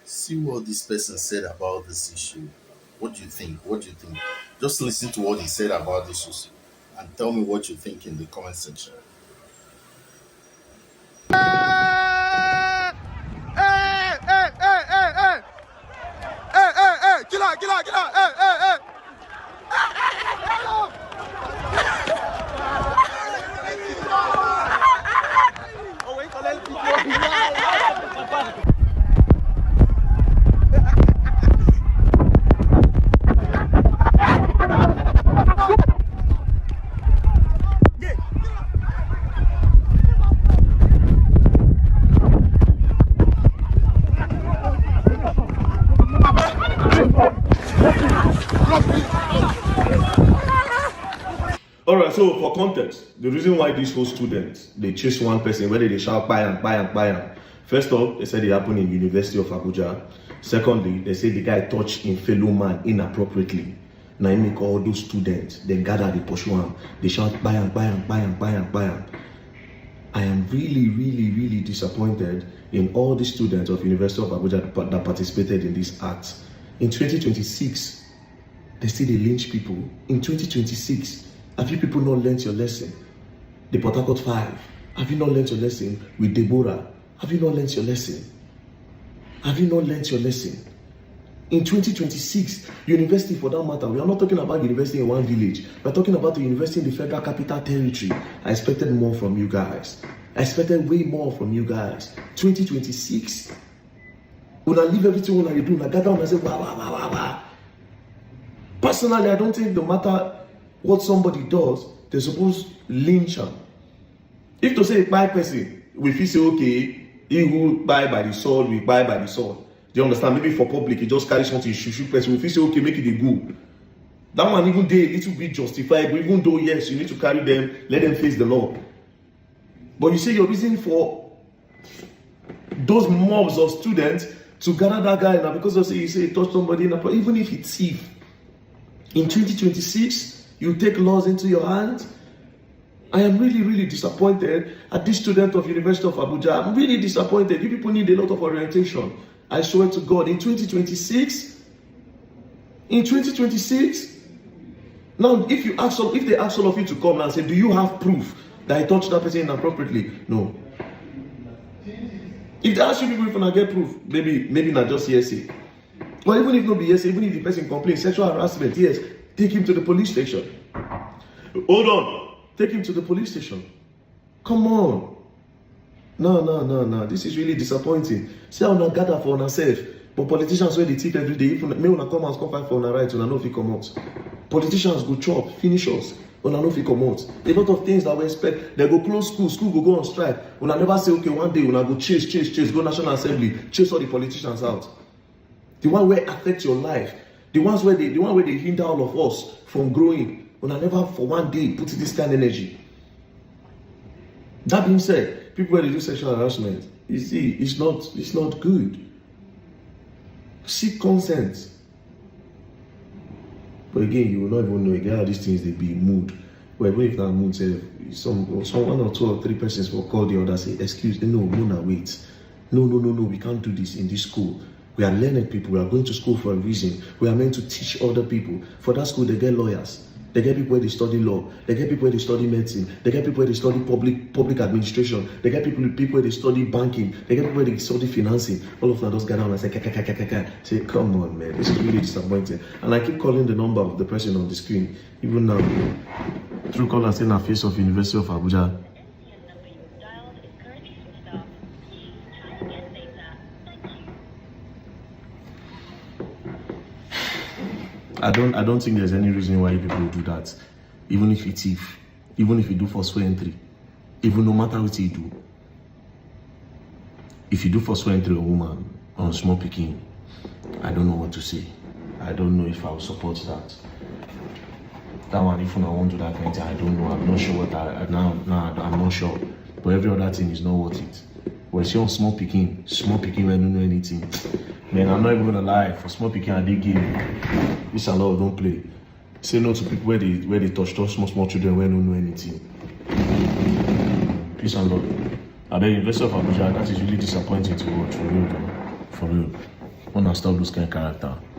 See what this person said about this issue. What do you think? What do you think? Just listen to what he said about this issue and tell me what you think in the comment section. All right, so for context, the reason why these whole students they chase one person, whether they shout buy and. First off, they said it happened in University of Abuja. Secondly, they say the guy touched in fellow man inappropriately. Now he make all those students they gather, they pursue him, they shout buy and. I am really disappointed in all the students of University of Abuja that participated in this act. In 2026, they still they lynch people. In 2026, have you people not learnt your lesson? The Port Harcourt 5, have you not learnt your lesson with Deborah? Have you not learnt your lesson? Have you not learnt your lesson? In 2026, university for that matter, we are not talking about university in one village. We are talking about the university in the Federal Capital Territory. I expected more from you guys. I expected way more from you guys. 2026, when I leave everything when I do, when I gather and I say, wow. Personally, I don't think no matter what somebody does, they're supposed to lynch them. If to say a buy person, we feel say, okay, he who buy by the sword, we buy by the sword. Do you understand? Maybe for public, he just carry something, shoot person. If you say, okay, make it a go. That one even they a little bit justified, even though, yes, you need to carry them, let them face the law. But you say your reason for those mobs of students to gather that guy now because you say he touched somebody, even if it's thief. In 2026, you take laws into your hands. I am really disappointed at this student of University of Abuja. I'm really disappointed. You people need a lot of orientation. I swear to God, in 2026, now if they ask all of you to come and say, do you have proof that I touched that person inappropriately? No. If they ask you people if you not get proof, maybe not just hearsay. Or even if not be hearsay, even if the person complains sexual harassment, yes, take him to the police station. Hold on, take him to the police station. Come on. No. This is really disappointing. Say I not gather for ourselves, but politicians where they tip every day. If me wanna come and come fight for our rights, una no fit come out. Politicians go chop, finish us. Una no fit come out. A lot of things that we expect. They go close school go on strike. Una never say okay one day una go chase, go National Assembly, chase all the politicians out. The one where affect your life, the one where they hinder all of us from growing. Una never for one day put this kind of energy. That being said, people where they do sexual harassment, you see, it's not good. Seek consent. But again, you will not even know again how these things they be mood. Well, even if that mood say some one or two or three persons will call the other say, excuse me, no, wait. No, we can't do this in this school. We are learned people, we are going to school for a reason. We are meant to teach other people. For that school, they get lawyers. They get people where they study law. They get people where they study medicine. They get people where they study public administration. They get people where they study banking. They get people where they study financing. All of them just get down and say, say, come on, man, this is really disappointing. And I keep calling the number of the person on the screen. Even now, through call and saying a face of University of Abuja. I don't think there's any reason why people do that. Even if it's thief, even if you do forswear entry, even no matter what you do. If you do forswear entry on woman, on small picking, I don't know what to say. I don't know if I will support that. That one, if I won't do that kind of thing, I don't know. I'm not sure what I'm not sure. But every other thing is not worth it. When you on small picking when don't know anything. Man, I'm not even gonna lie. For small picking, I did give this a lot. Don't play. Say no to people where they touch small children when don't know anything. Peace and love. At the University of Abuja, that is really disappointing to watch for real. Wanna stop those kind of character.